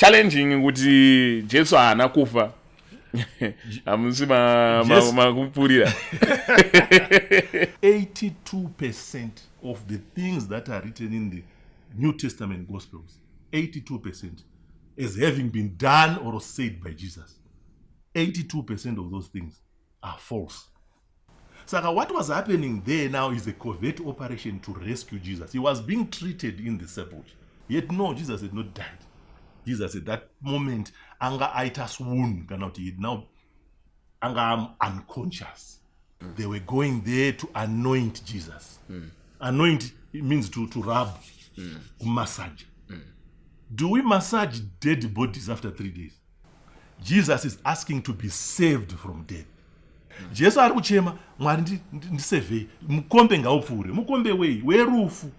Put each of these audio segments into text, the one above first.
challenging kuti Jesu haana kufa. Hamusi makupurira. 82% of the things that are written in the New Testament Gospels, 82% as having been done or said by Jesus. 82% of those things are false. So what was happening there now is a covert operation to rescue Jesus. He was being treated in the sepulchre. Yet no, Jesus had not died. Jesus at that moment, anga aita swoon, cannot eat. Now, anga unconscious. They were going there to anoint Jesus. Anoint means to rub, massage. Do we massage dead bodies after 3 days? Jesus is asking to be saved from death. Jesus ari kuchema mwari ndisevhei mukombe ngaupfuure mukombe wei werufu.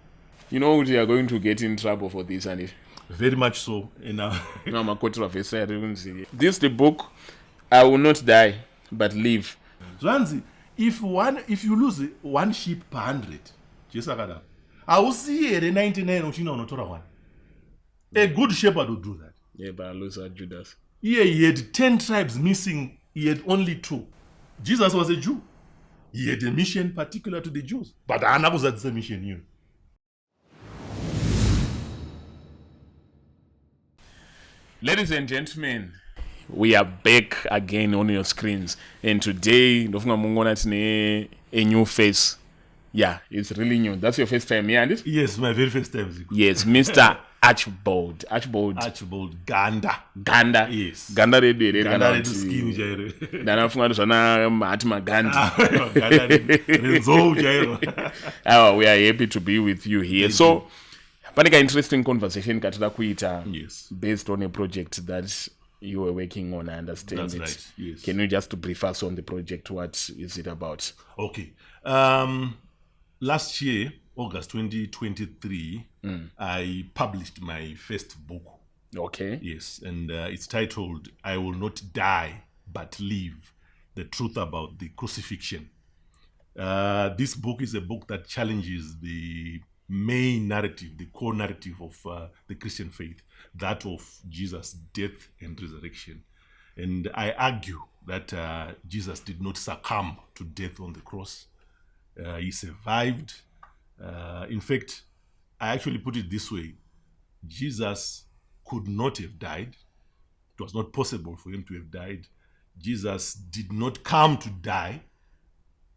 You know you are going to get in trouble for this, and very much so. This the book, I will not die but live. Zvanzi, if you lose one sheep per 100, Jesus akadaro, hausiyi here 99 uchina unotora one. A good shepherd would do that. Yeah, but I lose Judas. Yeah, he had 10 tribes missing, he had only 2. Jesus was a Jew. He had a mission particular to the Jews. But haana kuzadzisa mission hiyo. Ladies and gentlemen, we are back again on your screens, and today ndofunga mungona tine a new face. Yeah, it's really new. That's your first time here, and it? Yes, my very first time. Zigo. Yes, Mr. Archibald Ganda. Yes. Ganda redu skin jairo. Ndanafunga zvana mati magandi. Renzo jairo. We are happy to be with you here. So Panika interesting conversation katida kuita, yes, based on a project that you were working on. I understand. That's it. Right. Yes. Can you just brief us on the project? What is it about? Okay. Last year, August 2023, I published my first book. Okay. Yes, and it's titled "I Will Not Die But Live: The Truth About the Crucifixion." This book is a book that challenges the main narrative, the core narrative of the Christian faith, that of Jesus' death and resurrection. And I argue that Jesus did not succumb to death on the cross. He survived. In fact, I actually put it this way: Jesus could not have died. It was not possible for him to have died. Jesus did not come to die,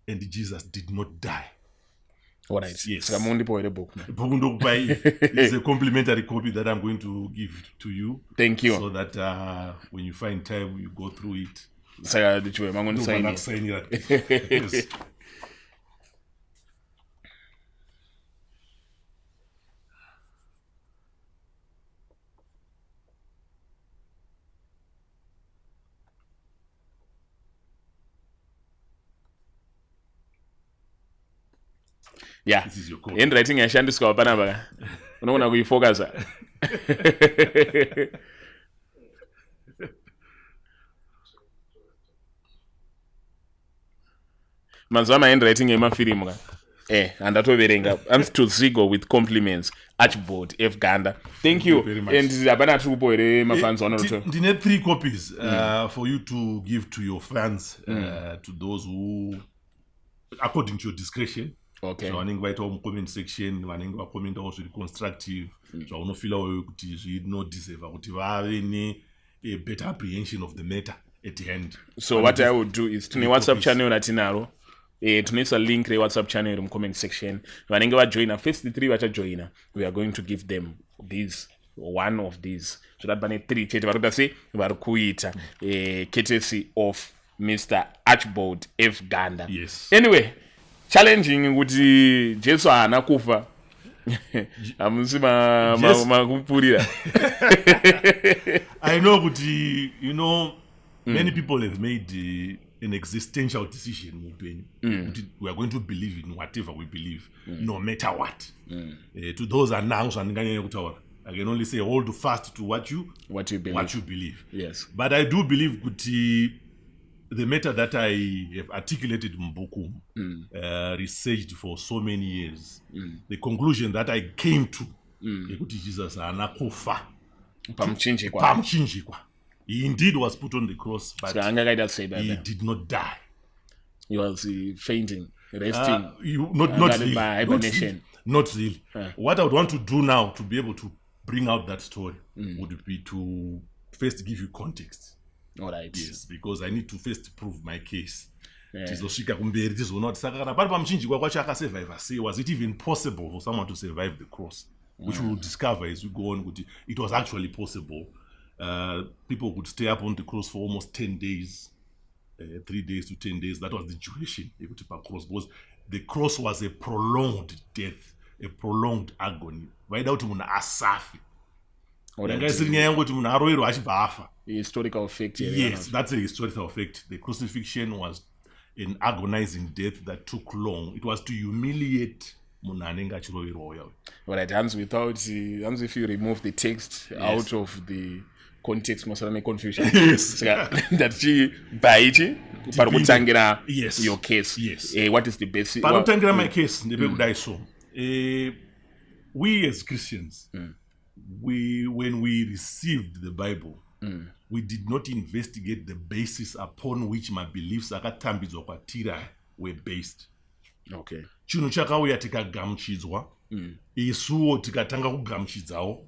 and Jesus did not die. All right. Yes. It's It's a complimentary copy that I'm going to give to you. Thank you. So that when you find time, you go through it. Yes. Yeah. This is your code. Handwriting yashandiswa panapa. Unaona kuifocusa. Mazama handwriting yemafilimu ka. Andatoverenga. I'm to Zigo with compliments. Archibald F. Ganda. Thank you very much. And abana tupo ere mafans ono to. Ndine 3 copies for you to give to your fans, to those who, according to your discretion. Okay. So vanenge vaita comment section, vanenge vakomenta zviri constructive, zvaunofila wewe kuti zvinodeserva kuti vave ne a better apprehension of the matter at hand. So what I would do is tune WhatsApp channel ratinaro. Tunoisa link re WhatsApp channel in comment section. Vanenge vajoina first 3 vachajoina. We are going to give them these, one of these. So that bane 3 chete varuta say vari kuita courtesy of Mr. Archibald F. Ganda. Yes. Anyway, challenging kuti Jesu haana kufa. Hamusi makupurira. I know kuti, many people have made an existential decision mupenyu. We are going to believe in whatever we believe, no matter what. To those anango zvandinganyanya kutaura, I can only say hold fast to what you believe. Yes. But I do believe kuti the matter that I have articulated in Mbuku, researched for so many years, the conclusion that I came to, Jesus anakufa. pamuchinjikwa. He indeed was put on the cross, but he did not die. He was fainting, resting. Not really. What I would want to do now to be able to bring out that story would be to first give you context. All right. Yes, because I need to first prove my case. Tizosvika kumberi tizoona kuti saka kana pari pamuchinjikwa kwacho akasurviva sei. Was it even possible for someone to survive the cross? Which we will discover as we go on. It was actually possible. People would stay up on the cross for almost 10 days, 3 days to 10 days. That was the duration cross, because the cross was a prolonged death, a prolonged agony. Historical fact. Yes, that's a historical fact. The crucifixion was an agonizing death that took long. It was to humiliate. Alright, Hans, if you remove the text out of the context, must make confusion. Yes. That she baiti parukutangira your case. Yes. What is the basis? Parukutangira my case. We as Christians, when we received the Bible, we did not investigate the basis upon which my beliefs were based. Okay. Chinhu chakauya tikagamuchidzwa, isuwo tikatanga kugamuchidzawo,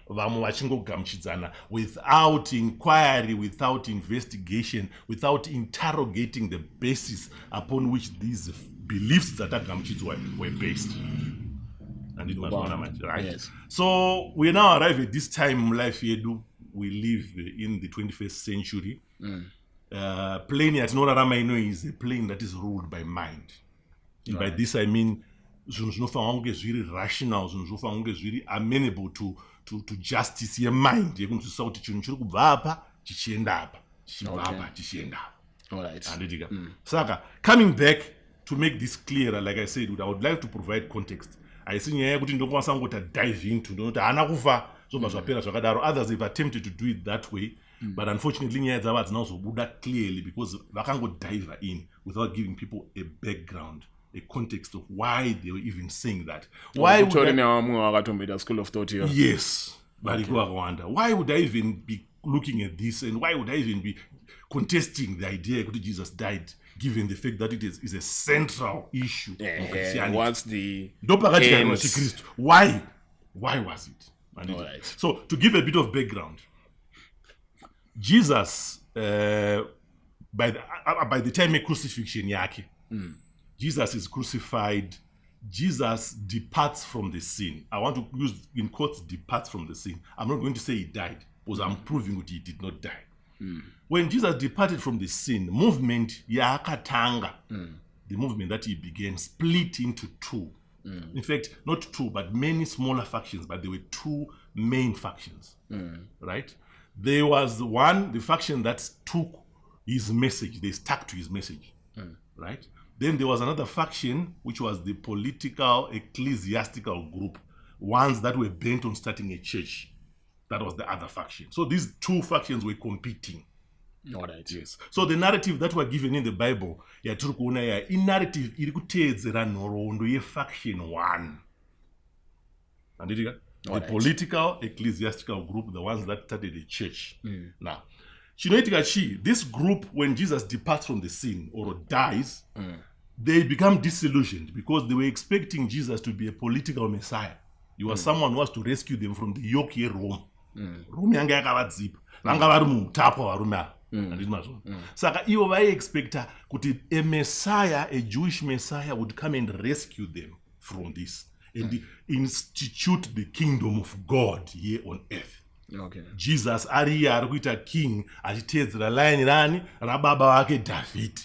vamwe vachingogamuchidzana without inquiry, without investigation, without interrogating the basis upon which these beliefs dzatagamuchidzwa were based. And it was right? Yes. So we now arrive at this time in life yedu. We live in the 21st century. Plane yatinorarama ino is a plane that is ruled by mind. And by this I mean zvinhu zvinofanira kunge zviri rational, zvinhu zvinofanira kunge zviri amenable to justice yemind yekunzwisisa kuti chinhu chiri kubva apa chichienda apa, chichibva apa chichienda apa. Alright. Anditika. Saka coming back to make this clearer, like I said, I would like to provide context. Haisi nyaya yekuti ndokwanisa kungoti dive into ndinoti haana kufa zvobva zvapera zvakadaro. Others have attempted to do it that way, but unfortunately nyaya dzavo hadzina kuzobuda clearly because vakango-dive in without giving people a background, a context of why they were even saying that. Why would school of thought here? Yes. Why would I even be looking at this, and why would I even be contesting the idea that Jesus died, given the fact that it is a central issue of Christianity? What's the Why was it? Right. So, to give a bit of background, Jesus, by the time of crucifixion, Jesus is crucified. Jesus departs from the scene. I want to use in quotes departs from the scene. I'm not going to say he died, because I'm proving that he did not die. When Jesus departed from the scene, movement yakatanga, the movement that he began, split into two. In fact, not two, but many smaller factions, but there were two main factions, right? There was the faction that took his message, they stuck to his message, right? Then there was another faction, which was the political, ecclesiastical group, ones that were bent on starting a church. That was the other faction. So these two factions were competing. All right. Yes. So the narrative that were given in the Bible, in narrative, iri faction one. And the political, ecclesiastical group, the ones that started the church. Now, this group, when Jesus departs from the scene or dies, they become disillusioned because they were expecting Jesus to be a political messiah. He was someone who was to rescue them from the yoke here Rome. Rome yanga yakavadzipa. Vanga vari mutapo varume. Saka ivo vaiexpecta kuti a messiah, a Jewish messiah, would come and rescue them from this and institute the kingdom of God here on earth. Okay. Jesus ari kuita king achiteedzera line rani rababa vake David.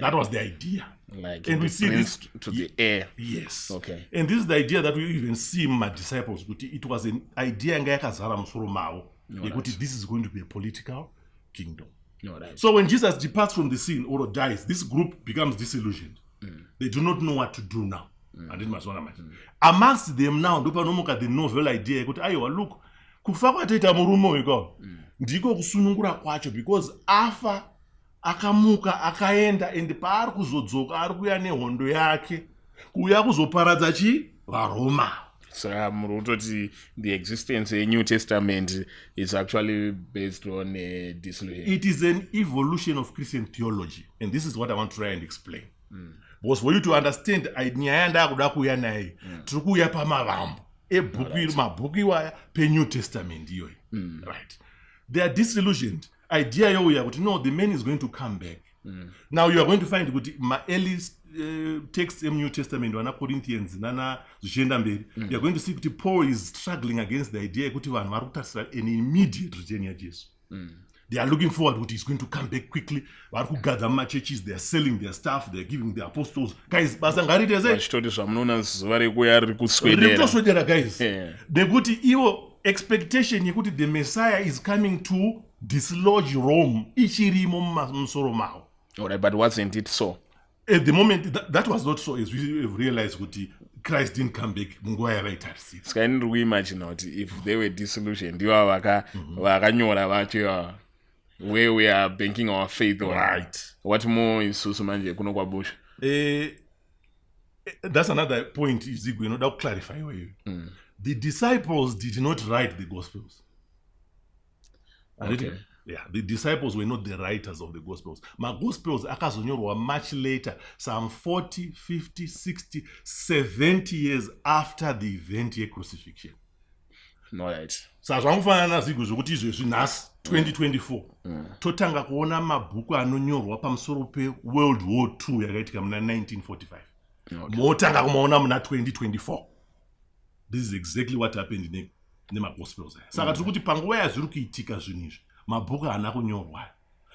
That was the idea. Like, and we see this to the air. Yes. Okay. And this is the idea that we even see in my disciples. It was an idea that this is going to be a political kingdom. Right. So when Jesus departs from the scene or dies, this group becomes disillusioned. They do not know what to do now. Amongst them now, the novel idea, look, kufa kwataita murume uyu ndiko kusunungura kwacho, because afa akamuka akaenda and paari kuzodzoka ari kuuya nehondo yake kuuya kuzoparadza varoma. saka muri kutoti the existence yeNew Testament is actually based on a disillusion. It is an evolution of Christian theology, and this is what I want to try and explain. Because for you to understand, nyaya yandakuda kuuya naye tiri kuuya pamavambo mabhuku iwaya peNew Testament iyoyi. Right. They are disillusioned. Idea youya kuti no, the man is going to come back. Now you are going to find kuti early texts in New Testament wana Corinthians nana zvichienda mberi, you are going to see kuti Paul is struggling against the idea kuti vanhu vari kutarisira an immediate return yaJesu. They are looking forward kuti he's going to come back quickly. Vari kugadza mumachurches, they are selling their stuff, they are giving the apostles. Guys, basa ngariite sei? Vachitoti zvamunoona zuva rekuya riri kuswedera. Ritoswedera guys. Nekuti iwo expectation yekuti the Messiah is coming to dislodge Rome ichirimo mumusoro mavo. Alright, but wasn't it so? At the moment, that was not so, as we have realized kuti Christ didn't come back munguva yavaitarisira. Saka ndiri kuimagine kuti if they were disillusioned, ivo vakanyora vacho where we are banking our faith on. Right. What more isusu manje kuno kwabusha? That's another point, Zigo, inoda clarify iweyo. The disciples did not write the Gospels. Okay. Yeah, the disciples were not the writers of the Gospels. My Gospels akazonyorwa much later, some 40, 50, 60, 70 years after the event of crucifixion. Right. Saka zvamufanana Zigo zvokuti izvezvi nhasi 2024 totanga kuona mabhuku anonyorwa pamusoro peWorld War II yakaitika muna 1945. Motanga kumaona muna 2024. This is exactly what happened nemagospels aya. Saka tiri kuti panguva yazviri kuitika zvinhu izvi, mabhuku haana kunyorwa.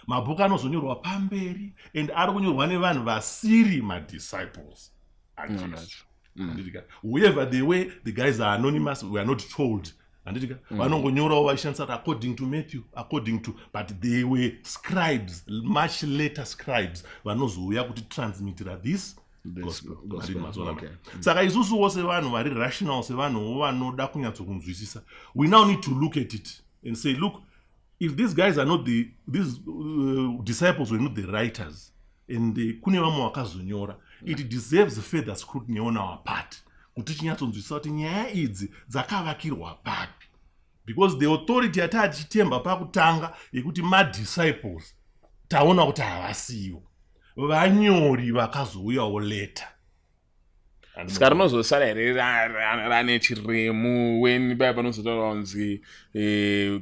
Mabhuku anozonyorwa pamberi, and ari kunyorwa nevanhu vasiri madisciples aJesu. Whoever they were, the guys are anonymous, we are not told. Vanongonyorawo vachishandisa according to Matthew, but they were scribes, much later scribes, vanozouya kuti transmitira this gospel. Okay. Saka isusuwo sevanhu vari rational, sevanhu vanoda kunyatsokunzwisisa, we now need to look at it and say, look, if these guys are not these disciples were not the writers, and kune vamwe vakazonyora, it deserves further scrutiny on our part. Kuti chinyatsonzwisisa kuti nyaya idzi dzakavakirwa papi. Because the authority yatachitemba pakutanga yekuti madisciples taona kuti havasiyo. Vanyori vakazouyawo later. Saka rinozosara here rane chiremu when paya panozotaura kunzi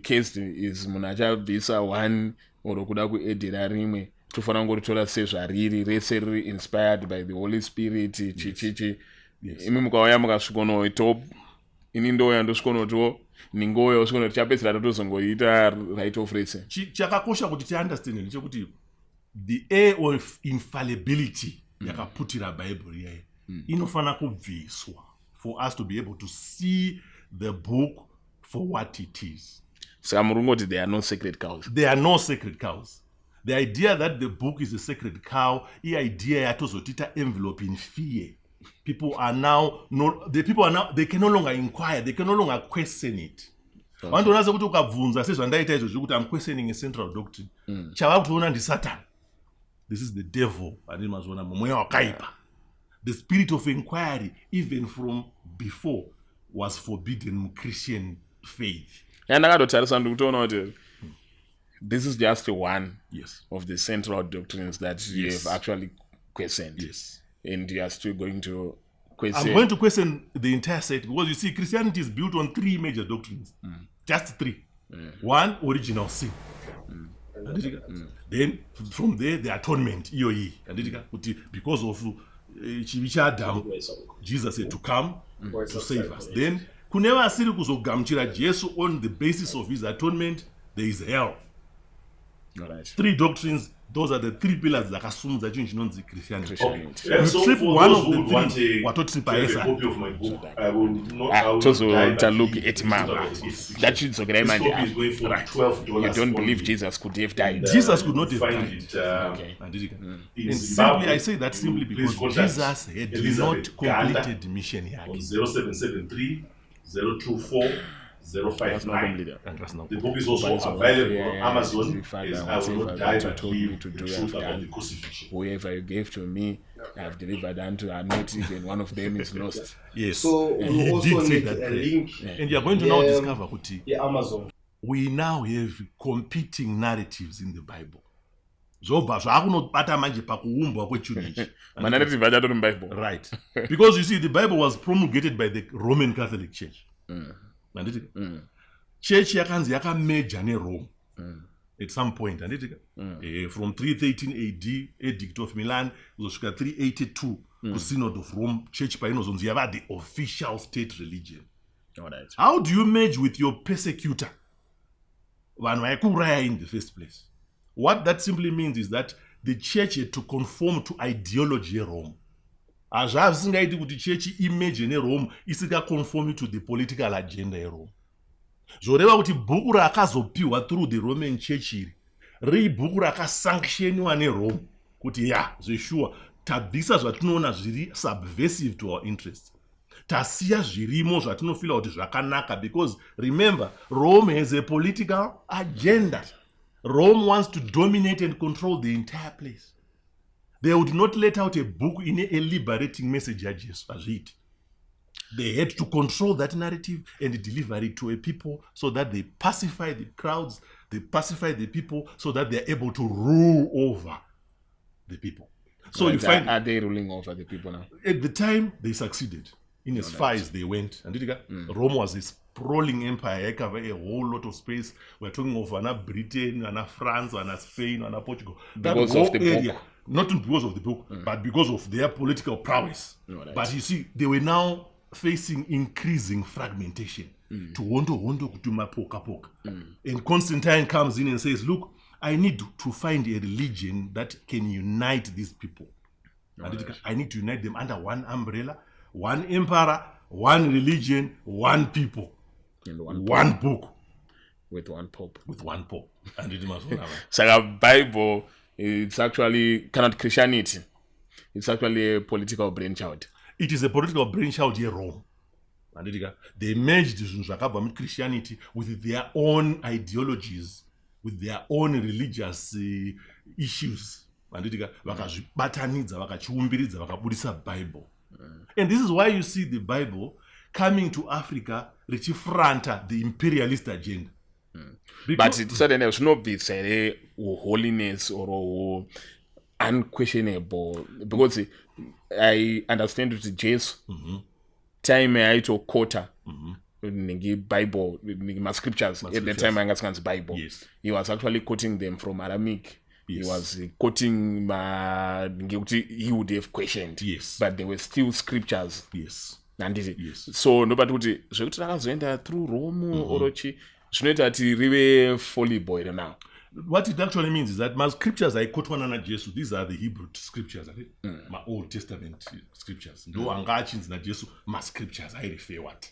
case is munhu achabvisa one or kuda kuedhera rimwe, tofanira kungoritora sezvariri, rese riri inspired by the Holy Spirit chichichi. Imi mukauya mukasvikonoito, ini ndouya ndosvikonoto, ningouya usvikonoto chapedzisira totozongoita right of rese. Chakakosha kuti tiunderstand ndechekuti the air of infallibility yakaputira Bible iyayi inofanira kubviswa for us to be able to see the book for what it is. Saka muri kungoti there are no sacred cows. There are no sacred cows. The idea that the book is a sacred cow, the idea yatozotita envelope in fear. People are now they can no longer inquire, they can no longer question it. Vandonaza kuti ukabvunza sezvandaita izvo zvekuti I'm questioning a central doctrine. Chava kutoona ndi Satan. This is the devil. Animazona mweya wakaipa. The spirit of inquiry, even from before, was forbidden in Christian faith. And I got to this is just one of the central doctrines that you have actually questioned. Yes. And you are still going to question. I'm going to question the entire set because you see, Christianity is built on three major doctrines. Just three. One, original sin. Then from there, the atonement, EOE. Because of Adam, Jesus said to come to save us. Then, kuneva asiri kuzogamuchira Jesu on the basis of his atonement, there is hell. Right. Three doctrines, those are the three pillars that assume that you know Christianity. You trip one of the three. What to a copy of my book? I will not. Look at Mama. That should so great man. Is going for $12. You don't believe Jesus could have died. Jesus could not have died. Okay. And simply, I say that simply because Jesus had not completed the mission here. On 0773 024 059. The book is also available on Amazon. I will not die but live the truth about the crucifixion. Whoever you gave to me, have delivered unto are not even one of them is lost. Yes. So he we also did say need that a prayer. link. And you are going to now discover, Kuti, Amazon. we now have competing narratives in the Bible. Zobva zvakunobata manje pakuumbwa kwechurch. Manarrative achatori muBible. Right. Because you see, the Bible was promulgated by the Roman Catholic Church. Church yakanzi yakameja neRome at some point. From 313 AD, Edict of Milan, kusvika 382, the Synod of Rome, Church painozonzi yava the official state religion. Alright. How do you merge with your persecutor? Vanhu vaikuuraya in the first place. What that simply means is that the church had to conform to ideology yeRome. Hazvasingaiti kuti church image neRome isingaconformi to the political agenda yeRome. Zvoreva kuti bhuku rakazopiwa through the Roman church iri riri bhuku rakasanctioniwa neRome kuti zveshuwa tabvisa zvatinoona zviri subversive to our interests. Tasiya zvirimo zvatinofila kuti zvakanaka, because remember, Rome has a political agenda. Rome wants to dominate and control the entire place. They would not let out a book in a liberating message as it. They had to control that narrative and deliver it to a people so that they pacify the crowds, they pacify the people so that they're able to rule over the people. So Right. you find... Are they ruling over the people now? At the time, they succeeded in as far as they went. And Rome was a sprawling empire. It covered a whole lot of space. We're talking of Britain, France, Spain, Portugal. That Because whole of the area, book. not because of the book, but because of their political prowess. Right. But you see, they were now facing increasing fragmentation. To hondo kutuma poka. And Constantine comes in and says, look, I need to find a religion that can unite these people. I need to unite them under one umbrella, one emperor, one religion, one people, And one book with one pope. with one pope. And it must happen. So Bible, it's actually cannot Christianity. It's actually a political brainchild. It is a political brainchild here, Rome. And they merged Christianity with their own ideologies, with their own religious issues. And vakazvibatanidza vakachiumbiridza vakabudisa Bible. And this is why you see the Bible coming to Africa richifranta the imperialist agenda. But it's suddenly it's not this holiness or unquestionable, because I understand that Jesus time aito quota Bible, my scriptures at the time I Bible. Yes. He was actually quoting them from Aramaic. He was quoting he would have questioned. Yes. But there were still scriptures. Yes. Yes. So nobody would zvekuti rakazoenda through Rome orochi zvinoita kuti rive folly boy now. What it actually means is that my scriptures I quote one another Jesus. These are the Hebrew scriptures, my Old Testament scriptures. Though angachinzi na Jesus, my scriptures I refer what,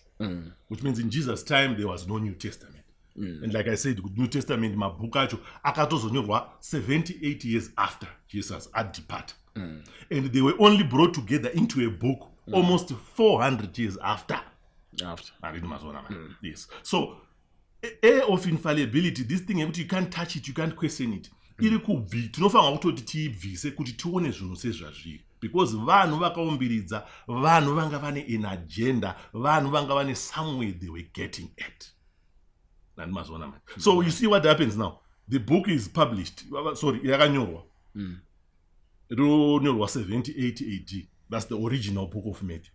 which means in Jesus' time there was no New Testament. And like I said, the New Testament mabhuku acho akatozonyorwa 78 years after Jesus had departed, and they were only brought together into a book almost 400 years after. Yes. So air of infallibility, this thing you can't touch it, you can't question it. Iri kubvi tinofanira kutoti tiibvise kuti tione zvinhu sezvazviri, because vanhu vakaumbiridza, vanhu vanga vane an agenda, vanhu vanga vane somewhere they were getting at. So you see what happens now. The book is published. Sorry, yakanyorwa. Ronyorwa 78 AD. That's the original book of Matthew.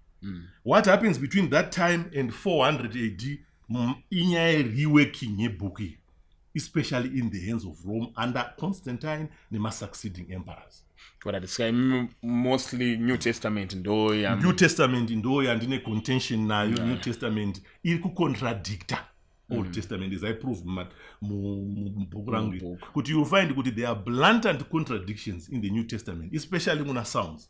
What happens between that time and 400 AD? Inyaya reworking yebook, especially in the hands of Rome under Constantine and succeeding emperors. But at the same mostly New Testament New Testament ndine contention nayo. New Testament iri kucontradicta Old Testament, as I proved book rangu. Could you find that there are blatant contradictions in the New Testament, especially muna Psalms.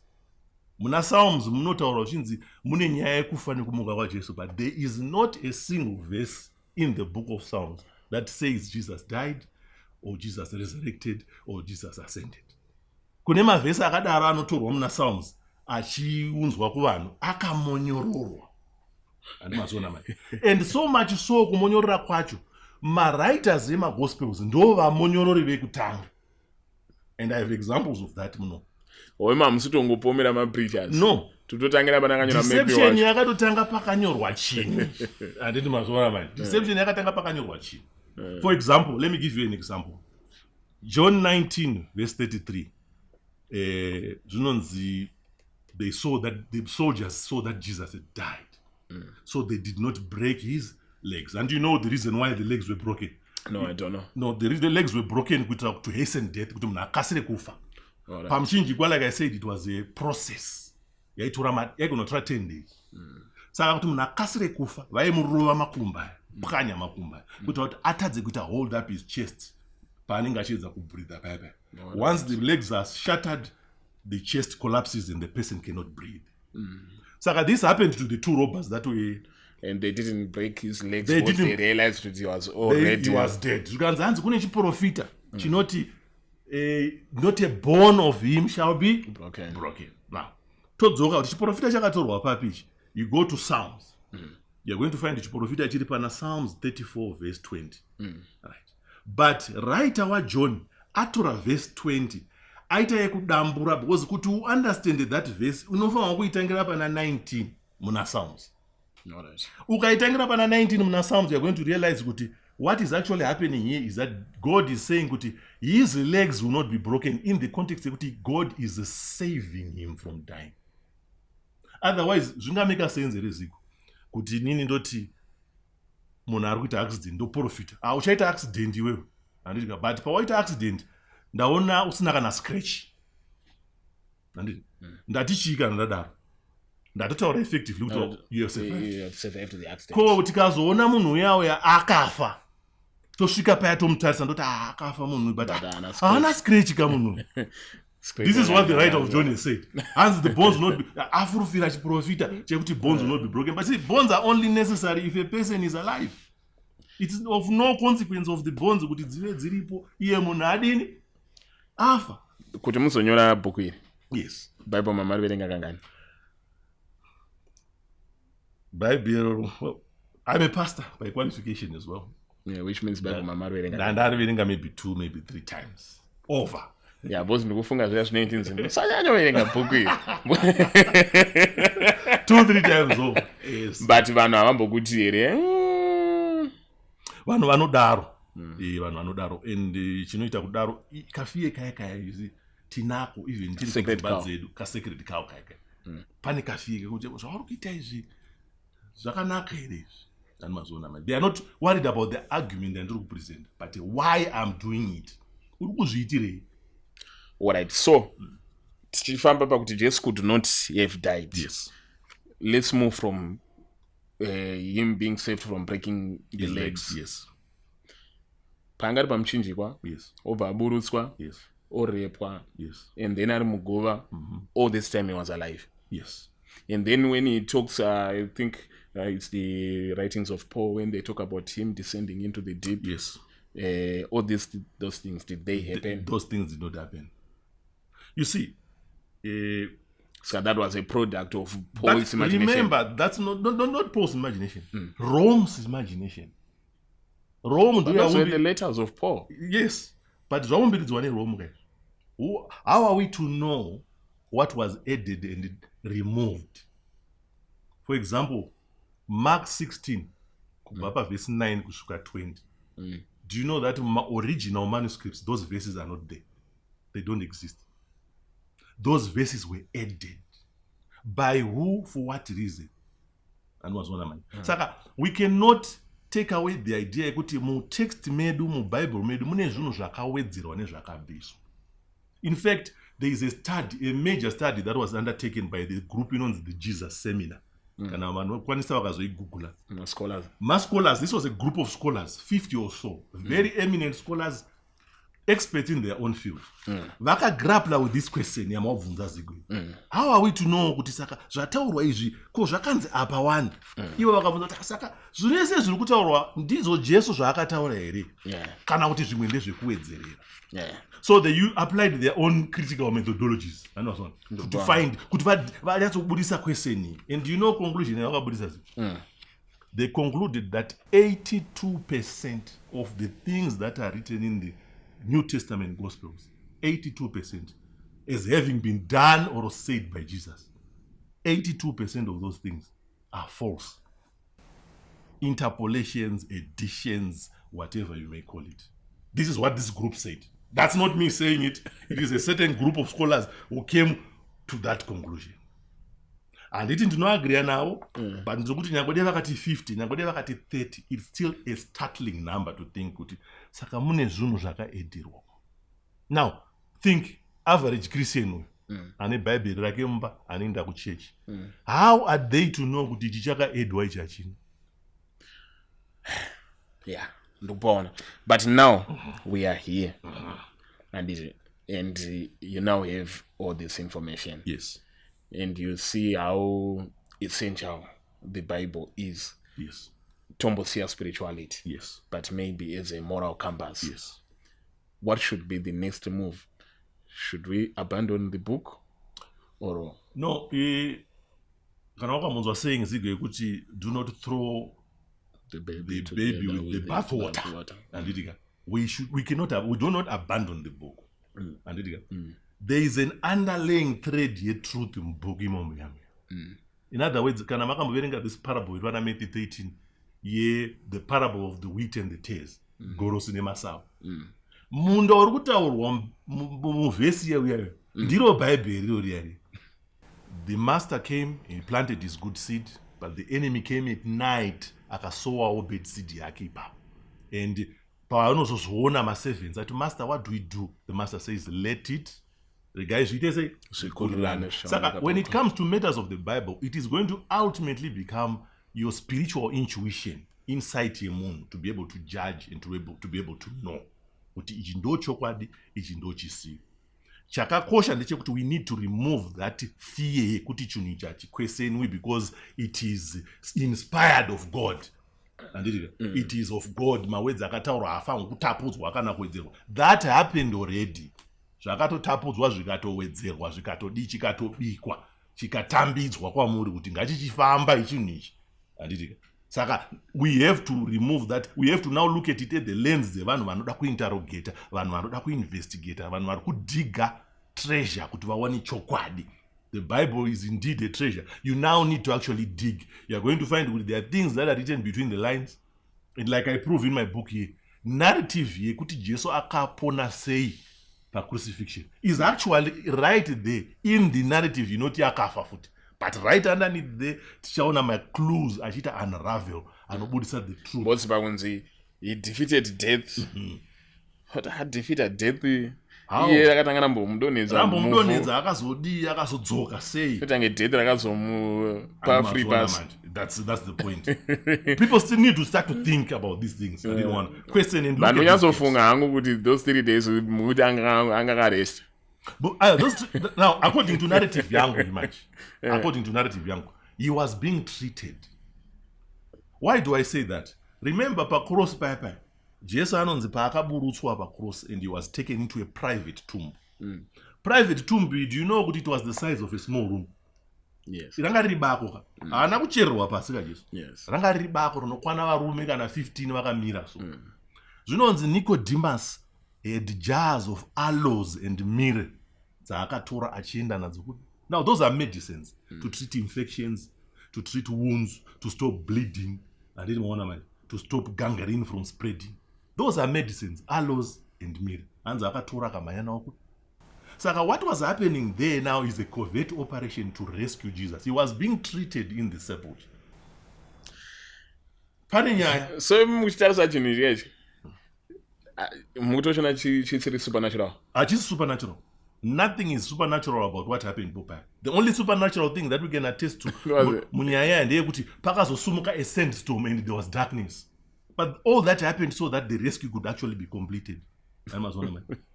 Muna Psalms munotaura uchinzi mune nyaya yekufa nekumuka kwaJesu, but there is not a single verse in the book of Psalms that says Jesus died or Jesus resurrected or Jesus ascended. Kune mavhesi akadaro anotorwa muna Psalms achiunzwa kuvanhu akamonyororwa. And so much so kumonyorora kwacho mawriters emagospels ndo vamonyorori vekutanga. And I have examples of that muno. Oima musitongopomera mapreachers. No. Tutotangira panakanyora deception yakatotanga pakanyorwa chini. Anditi mazuva manje. Deception yakatanga pakanyorwa chini. For example, let me give you an example. John 19 verse 33. Zvinonzi they saw that the soldiers saw that Jesus had died. So they did not break his legs. And you know the reason why the legs were broken? No, I don't know. No, the legs were broken to hasten death. Pamchinji, like I said, it was a process. Yaigonatra 10 days. Saka kuti munhu akasire kufa vaimurova makumba pwanya makumba kuti atadze kuti hold up his chest paanenge achiedza kubreatha paya. Once the legs are shattered, the chest collapses and the person cannot breathe. Saka this happened to the two robbers that way. And they didn't break his legs because they realized that he was already... He was dead. Zvikanzi hanzi kune chiprofita chinoti not a bone of him shall be broken. Now, todzoka kuti chiprofita chakatorwa papichi. You go to Psalms. You're going to find chiprofita chiri pana Psalms 34 verse 20. Right. But writer wa John atora verse 20 aita yekudambura because kuti you understand that verse unofanira kuitangira pana 19 muna Psalms. Ukaitangira pana 19 muna Psalms, you're going to realize kuti what is actually happening here is that God is saying kuti his legs will not be broken in the context kuti God is saving him from dying. Otherwise, zvingameka sense here Zigo kuti nini ndoti munhu ari kuita accident ndoprofita. Uchaita accident iwewe. Anditi but pawaita accident ndaona usina kana scratch. Anditi ndatichika ndadaro. Ndatotaura effectively kuti you have survived the accident. Ko tikazoona munhu uya akafa. Tosvika paya tomutarisa ndoti akafa munhu but haana scratch ka munhu. This is what the writer of John has said. Hence the bones will not be afurufira chiprofita chekuti bones will not be broken. But see, bones are only necessary if a person is alive. It's of no consequence of the bones kuti dzive dziripo iye munhu adini afa. Kuti muzonyora bhuku iri. Yes. Bible mama verenga kangani? Bible, well, I'm a pastor by qualification as well. Yeah, which means Bible mama verenga. And I verenga maybe 2, maybe 3 times over. Yeah, boss ndikufunga zviya zvinoita nzimbo. Sanyanya verenga bhuku iri. 2-3 times over. Yes. But vanhu havambokuti here. Vanhu vanodaro. Vanhu vanodaro. And chinoita kudaro kafiye kaya you see tinako even tiri kudzedu ka sacred cow kaya. Pane kafiye kuti zvauri kuita izvi zvakanaka here izvi. And mazona man. They are not worried about the argument that ndiri kupresent, but why I'm doing it. Uri kuzviitirei? Alright, so tichifamba pakuti Jesus could not have died. Yes. Let's move from him being saved from breaking the legs. Yes. Pangari pamuchinjikwa. Yes. Obva aburutswa. Yes. Orepwa. Yes. And then ari mugova. All this time he was alive. Yes. And then when he talks, I think it's the writings of Paul when they talk about him descending into the deep. Yes. All those things, did they happen? Those things did not happen. You see, so that was a product of Paul's imagination. Remember, that's not Paul's imagination. Rome's imagination. Rome. That's where the letters of Paul. Yes, but Rome is one in Rome. How are we to know what was added and removed? For example, Mark 16, verse 9 to 20. Do you know that original manuscripts, those verses are not there? They don't exist. Those verses were added. By who, for what reason? And was one of mine. Saka, we cannot take away the idea kuti mu text medu, mu Bible medu, mune zvinhu zvakawedzerwa nezvakabviswa. In fact, there is a study, a major study that was undertaken by the group known as the Jesus Seminar. Kana vanhu kwanisa vakazoigugula. Scholars, this was a group of scholars, 50 or so, very eminent scholars, experts in their own field. Vakagrapla with this question yamavhunza Zigo. How are we to know kuti saka zvataurwa izvi ko zvakanzi apa wani? Ivo vakabvunza kuti saka zvinhu zvese zviri kutaurwa ndidzo Jesu zvaakataura here? Kana kuti zvimwe ndezvekuwedzerera. So they applied their own critical methodologies to find kuti vatsogurisa question. And do you know conclusion yakabudisa Zigo? They concluded that 82% of the things that are written in the New Testament Gospels, 82% as having been done or said by Jesus. 82% of those things are false. Interpolations, additions, whatever you may call it. This is what this group said. That's not me saying it. It is a certain group of scholars who came to that conclusion. And it didn't agree now, but nzokuti nyangode vakati 50, nyangode vakati 30, it's still a startling number to think kuti saka mune zvinhu zvakaedirwa. Now, think average Christian ane Bible rake mumba anoenda kuchechi. How are they to know kuti ichi chakaedwa ichi hachina? Yeah, ndopona. But now we are here, and you now have all this information. Yes. And you see how essential the Bible is. Yes. Tombosia spirituality. Yes. But maybe as a moral compass. Yes. What should be the next move? Should we abandon the book? Or no, Munzwe was saying, Zigo, do not throw the baby with the bathwater. And we do not abandon the book. And there is an underlying thread here, truth in book. In other words, this parable, Matthew 13, the parable of the wheat and the tares. Goros in Masao. Mundo orukutaurwa muvhesi yauyayo ndiro Bible riri. The master came, he planted his good seed, but the enemy came at night akasowawo bad seed yake ipapo. And paanozozoona maservants ati, master, what do we do? The master says, let it. The guys say, saka when it comes to matters of the Bible, it is going to ultimately become your spiritual intuition inside your moon to be able to judge and to be able to know. Ichi ndo chokwadi, ichi ndo chisiyo. Chakakosha ndechekuti we need to remove that fear yekuti chinhu ichi hachikwesenwi because it is inspired of God. It is of God. Mawedzi akataurwa hafanwi kutapudzwa kana kuwedzerwa. That happened already. Zvakatotapudzwa zvikatowedzerwa zvikatodi chikatobikwa chikatambidzwa kwamuri kuti ngachichifamba ichinhu ichi. Saka we have to remove that. We have to now look at it at the lens dzevanhu vanoda kuinterrogate, vanhu vanoda kuinvestigate, vanhu vari kudiga treasure kuti vaone chokwadi. The Bible is indeed a treasure. You now need to actually dig. You are going to find that there are things that are written between the lines. And like I prove in my book here, narrative here kuti Jesu akapona sei pa crucifixion is actually right there in the narrative, inoti akafa futi. But right underneath there, tichaona my clues achita unravel anobudisa the truth. What's Munzwe? He defeated death. But had defeated death. Iye akatanga mbomudonedza akazodi akazodzoka sei. Kutange death rakazomupa free pass. That's the point. People still need to start to think about these things. I didn't want to question and look at vanonyasofunga hangu kuti those 3 days muti angakarest. But now, according to narrative yangu, according to narrative yangu, he was being treated. Why do I say that? Remember, pa cross papa, Jesu anonzi pa akaburutswa pa cross, and he was taken into a private tomb. Private tomb, do you know what it was the size of a small room? Yes. Ranga ribako ka. Ana kucherwa pasi ka Jesu. Yes. Ranga ribako rinokwana varume kana 15 vakamira so. Zvinonzi Nicodemus had jars of aloes and myrrh dzaakatora achienda nadzo. Now those are medicines to treat infections, to treat wounds, to stop bleeding, to stop gangrene from spreading. Those are medicines, aloes and myrrh. Anza akatora kamanya nawo. Saka what was happening there now is a covert operation to rescue Jesus. He was being treated in the sepulchre. Paninya. So muchitarisa chinhu ichi. Mutoshona chitsiri supernatural. Achisi supernatural. Nothing is supernatural about what happened Popa. The only supernatural thing that we can attest to munyaya ndeyekuti pakazosumuka a sandstorm and there was darkness. But all that happened so that the rescue could actually be completed.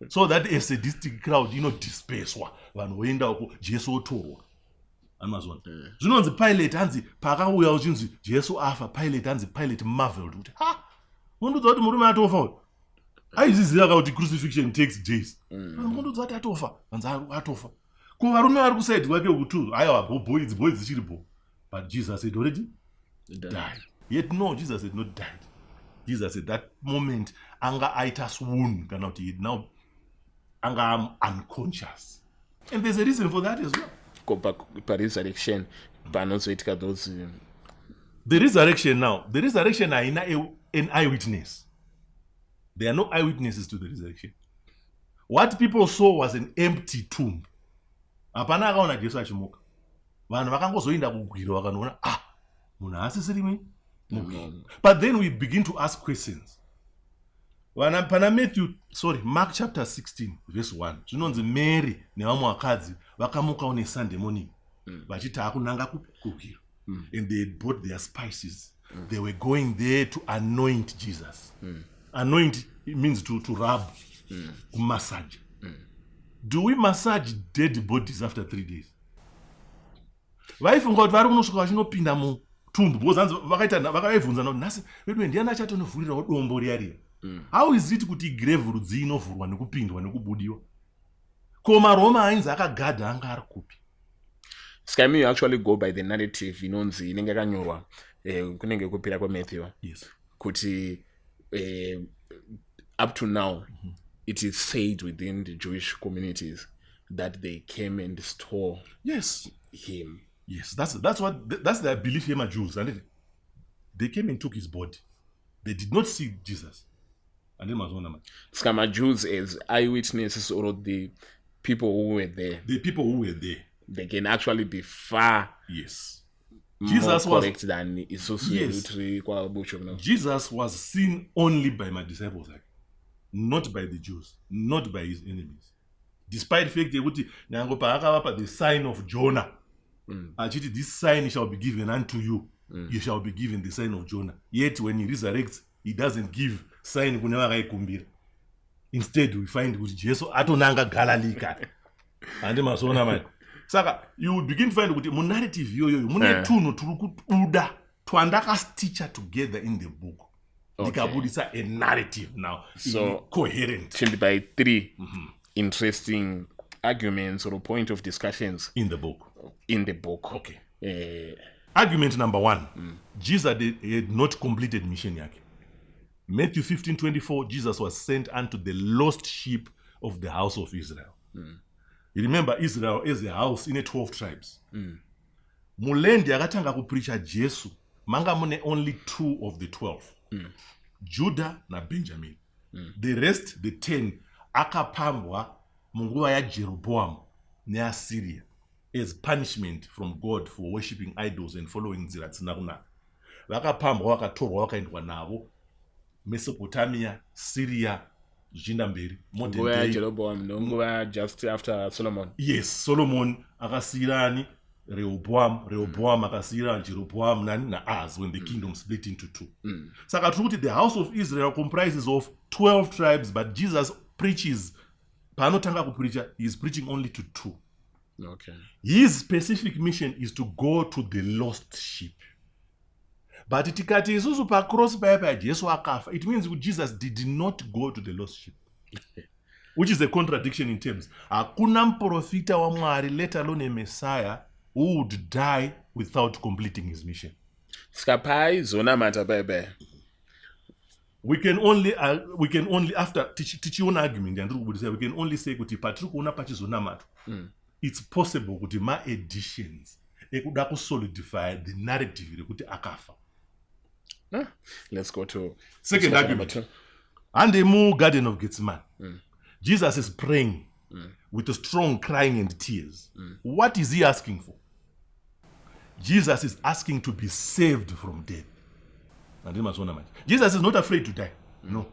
So that a sadistic crowd, disperswa. Vanhu voenda uko Jesu otorwa. Zvinonzi Pilate hanzi pakauya uchinzi Jesu afa, Pilate hanzi Pilate marveled kuti unodza kuti murume atofa. Aiziziva kuti crucifixion takes days. Munodza kuti atofa, hanzi atofa. Ko varume vari kusaidi kwake ukutu, aiwa boys dzichiripo. But Jesus had already died. Yet no, Jesus had not died. Jesus at that moment anga aita swoon kana kuti now anga unconscious. And there's a reason for that as well. Resurrection, panozoitika those. The resurrection haina an eyewitness. There are no eyewitnesses to the resurrection. What people saw was an empty tomb. Hapana akaona Jesu achimuka. Vanhu vakangozoenda kugwira vakanoona munhu asisiri mupenyu. But then we begin to ask questions. Mark chapter 16 verse 1. Zvinonzi Mary nevamwe vakadzi vakamuka on a Sunday morning vachiti akunanga kugwira. And they had bought their spices. They were going there to anoint Jesus. Anoint means to rub, massage. Do we massage dead bodies after 3 days? Vaifunga kuti vari kunosvika vachinopinda mutumbu because vakaivhunza kuti nhasi vedu ndiani achatovhurirawo dombo riya. How is it kuti grave rudzi inovhurwa nekupindwa nekubudiwa? Ko maRoma ainzi akagadha anga ari kupi? Scam, you actually go by the narrative inonzi inenge yakanyorwa kunenge kupira kwaMatthew. Yes. Kuti up to now it is said within the Jewish communities that they came and stole him. Yes, that's their belief here, Jews. And they came and took his body. They did not see Jesus. And then Scam, Jews as eyewitnesses or the people who were there. The people who were there. They can actually be far Jesus more correct than associatory. Jesus was seen only by my disciples, not by the Jews, not by his enemies. Despite the fact the sign of Jonah. This sign shall be given unto you. You shall be given the sign of Jonah. Yet when he resurrects, he doesn't give sign. Instead, we find with Jesus atonanga galalika. And Saka, you would begin to find with the narrative to stitch together in the book. It's a narrative now. So coherent. By 3 interesting arguments or point of discussions in the book. Okay. Argument number 1. Jesus had not completed mission yake. Matthew 15:24, Jesus was sent unto the lost sheep of the house of Israel. You remember Israel as a house in 12 tribes. Mulendi akatanga kupreacha Jesu, manga mune only 2 of the 12. Judah na Benjamin. The rest, the 10, akapambwa munguva ya Jeroboam near Syria as punishment from God for worshipping idols and following nzira dzisina kunaka. Vakapambwa vakatorwa vakaendwa navo Mesopotamia, Syria, Jindamberi, modern day. Jeroboam, just after Solomon. Yes, Solomon akasirani Rehoboam akasira Jeroboam na Az when the kingdom split into 2. Saka truth, the house of Israel comprises of 12 tribes, but Jesus preaches Pano tanga kupreacha, he is preaching only to 2. Okay. His specific mission is to go to the lost sheep. But tikati isusu pa cross pa Jesu akafa, it means Jesus did not go to the lost sheep. Which is a contradiction in terms. Hakuna mprofita wa Mwari, let alone a Messiah, who would die without completing his mission. Skapai zona mata bebe. We can only after teach you an argument and we can only say kuti patruku una pachi zona mata. It's possible kuti ma editions ekuda ku solidify the narrative kuti akafa. Let's go to second argument. And the Garden of Gethsemane. Jesus is praying with a strong crying and tears. What is he asking for? Jesus is asking to be saved from death. Jesus is not afraid to die. No.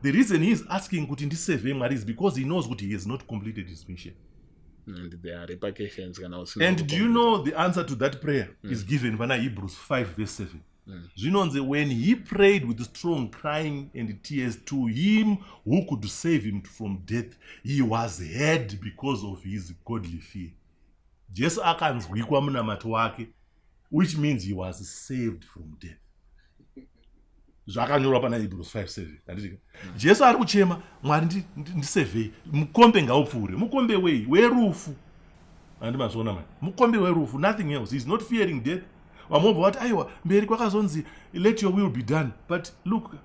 The reason he is asking to save him is because he knows what he has not completed his mission. And there are repercussions. And do you know the answer to that prayer is given by Hebrews 5 verse 7. You know, when he prayed with strong crying and tears to him who could save him from death, he was heard because of his godly fear. Just akanzwikwa munamato wake, which means he was saved from death. Zvakanyorwa pana Hebrews 5:7. Jesu ari kuchema, Mwari ndisevei, mukombe ngaupfuure. Mukombe wei, werufu. Andimazona manje. Mukombe werufu, nothing else. He's not fearing death. Wamobva wati aiwa mberi kwakazonzi let your will be done. But look,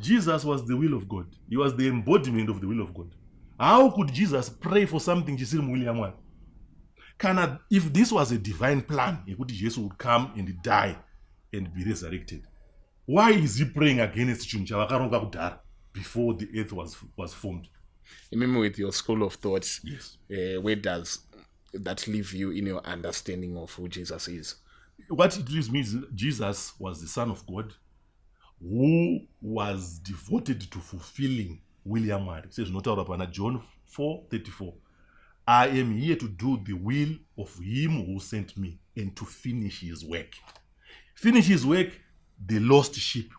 Jesus was the will of God. He was the embodiment of the will of God. How could Jesus pray for something chisiri muvili yaMwari? If this was a divine plan, Jesus would come and die and be resurrected. Why is he praying against Chuncha before the earth was formed? Remember, with your school of thoughts, Yes. Where does that leave you in your understanding of who Jesus is? What it means, Jesus was the Son of God who was devoted to fulfilling William Mary. It says, John 4:34. I am here to do the will of him who sent me and to finish his work. Finish his work, the lost sheep.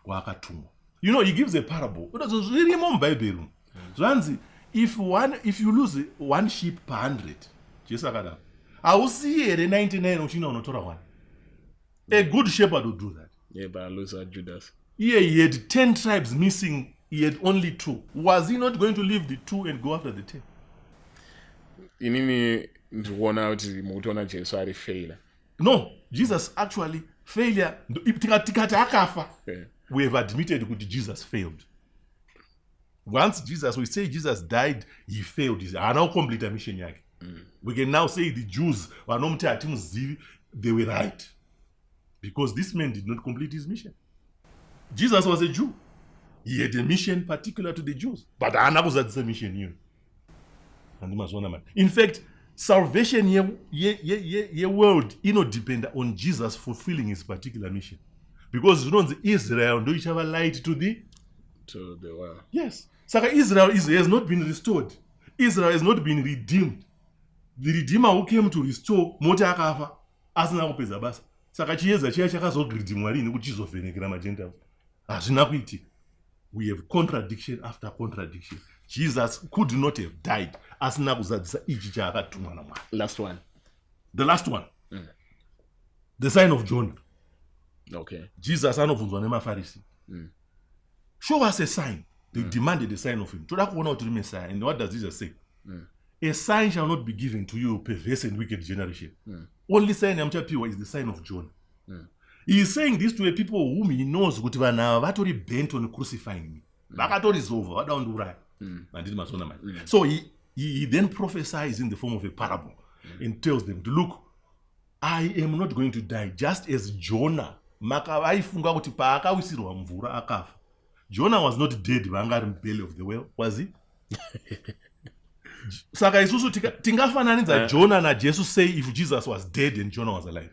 He gives a parable. If you lose one sheep per 100, I will see 99. A good shepherd would do that. Yeah, but I lose Judas. Yeah, he had 10 tribes missing. He had only 2. Was he not going to leave the 2 and go after the 10? No, Jesus actually failure. We have admitted that Jesus failed. Once we say Jesus died, he failed. He now complete a mission. We can now say the Jews they were right. Because this man did not complete his mission. Jesus was a Jew. He had a mission particular to the Jews. But that's the mission here. In fact, salvation your world depend on Jesus fulfilling his particular mission. Because Israel don't have a light to the world. Yes. So Israel has not been restored. Israel has not been redeemed. The Redeemer who came to restore Mota Akafa asina kupeza basa. Saka chiyeza chiya chakazogreedimwa rini kuti chizovhenekera magentiles. Hazvina kuitika. We have contradiction after contradiction. Jesus could not have died asina kuzadzisa ichi chaakatumwa naMwari. The last one. The sign of John. Okay. Jesus anobvunzwa nemaFarisi. Show us a sign. They demanded a sign of him. Toda kuona kuti Messiah. And what does Jesus say? A sign shall not be given to you, perverse and wicked generation. Only sign is the sign of John. He is saying this to a people whom he knows vatori bent on crucifying me. So he then prophesies in the form of a parable and tells them to look, I am not going to die just as Jonah. Jonah was not dead in the belly of the whale, was he? Saka isusu tingafananidza Jonah na Jesus say if Jesus was dead and Jonah was alive.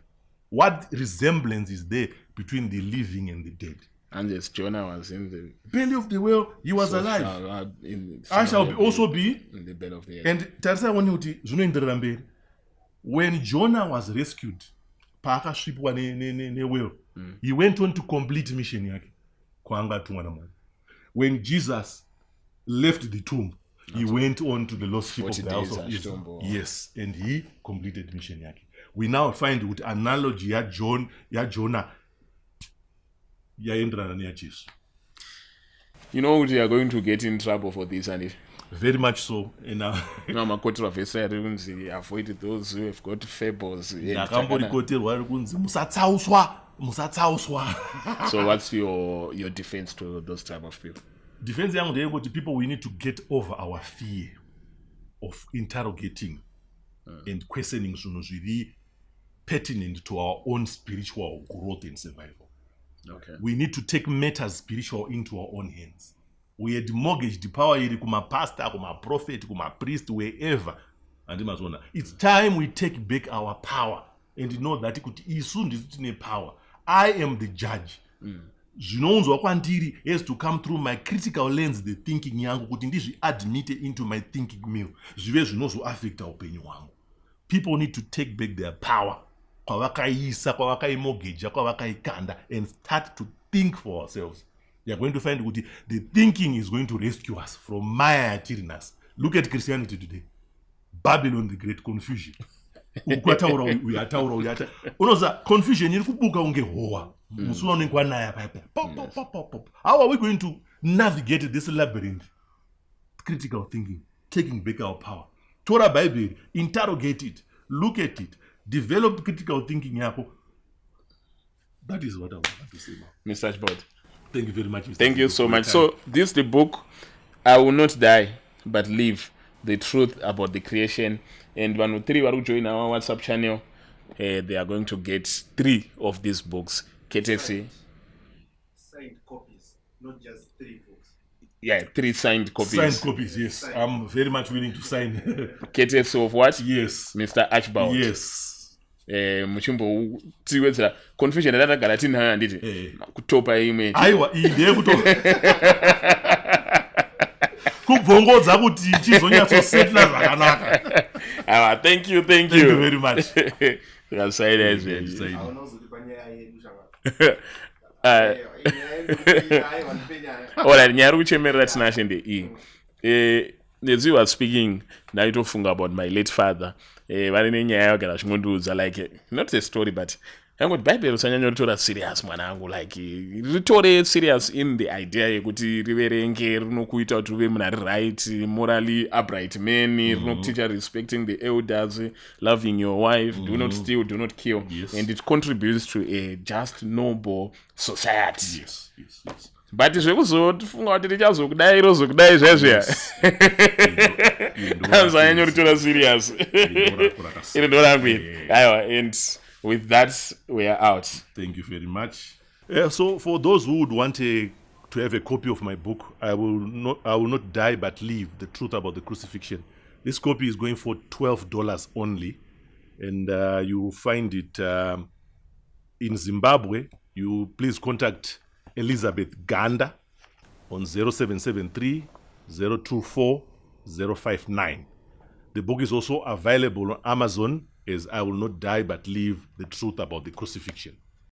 What resemblance is there between the living and the dead? And yes, Jonah was in the belly of the whale, he was alive. I shall also be in the belly of the earth. And tarisa wani zvinoenderera mberi. When Jonah was rescued, paakasvipwa ne whale, he went on to complete mission yake. When Jesus left the tomb, he went on to the lost sheep of the house of Israel. Yes, and he completed mission yake. We now find with analogy ya Jonah yaenderana neya Jesus. You know we are going to get in trouble for this, and very much so. And avoid those who have got fables. So what's your defense to those type of people? Defense yangu to people, we need to get over our fear of interrogating and questioning really pertinent to our own spiritual growth and survival. Okay. We need to take matters spiritual into our own hands. We had mortgaged the power iri kuma pastor, kuma prophet, kuma priest, wherever. And it's time we take back our power and know that isu ndine power. I am the judge. Zvinonzwa kwandiri has to come through my critical lens, the thinking yangu, kuti ndizvi admit into my thinking mill. Zvive zvinozo affect upenyu hwangu. People need to take back their power. Kwavakaisa, kwavakaimortgage, kwavakaikanda, and start to think for ourselves. We are going to find that the thinking is going to rescue us from Maya tyrannies. Look at Christianity today. Babylon, the great confusion. Confusion iri kubuka unge hoa. How are we going to navigate this labyrinth? Critical thinking, taking back our power. Torah Bible, interrogate it, look at it, develop critical thinking. That is what I want to say now. Mr. Ashbord. Thank you very much, Mr. Thank you so much. So this is the book, I Will Not Die But Live, the Truth About the Creation and vanhu 3 vari kujoin our WhatsApp channel, they are going to get 3 of these books. Courtesy. Signed copies, not just 3 books. Yeah, 3 signed copies. Signed copies, yes. I'm very much willing to sign. Courtesy of what? Yes. Mr. Archibald. Yes. Muchimbo tiwedzera confusion yatakagara tinayo handiti kutopa image. Aiwa, ide kutopa. Kubvongodza kuti chizonyatsosetla zvakanaka. Thank you. Thank you very much. Yasaida I alright, nyari kuchemerera tinashe ndeiyi. As you were speaking, ndaitofunga about my late father. Vari nenyaya yagara zvingondiudza, like, not a story, but yangoti bhaibheri usanyanya ritora serious mwanangu, like ritore serious in the idea yekuti riverenge, rinokuita kuti uve munhu ari right, morally upright man, rinokuteacha respecting the elders, loving your wife, do not steal, do not kill, and it contributes to a just noble society. Yes. But zvekuzofunga kuti richazokudai rozokudai zvezviya anzanyanya ritora serious iri ndo rangu iri. Aiwa, and with that we are out. Thank you very much. So for those who would want to have a copy of my book, I will not die but live, the truth about the crucifixion. This copy is going for $12 only, and you will find it in Zimbabwe. You please contact Elizabeth Ganda on 0773 024 059. The book is also available on Amazon as I Will Not Die But Live, the Truth About the Crucifixion.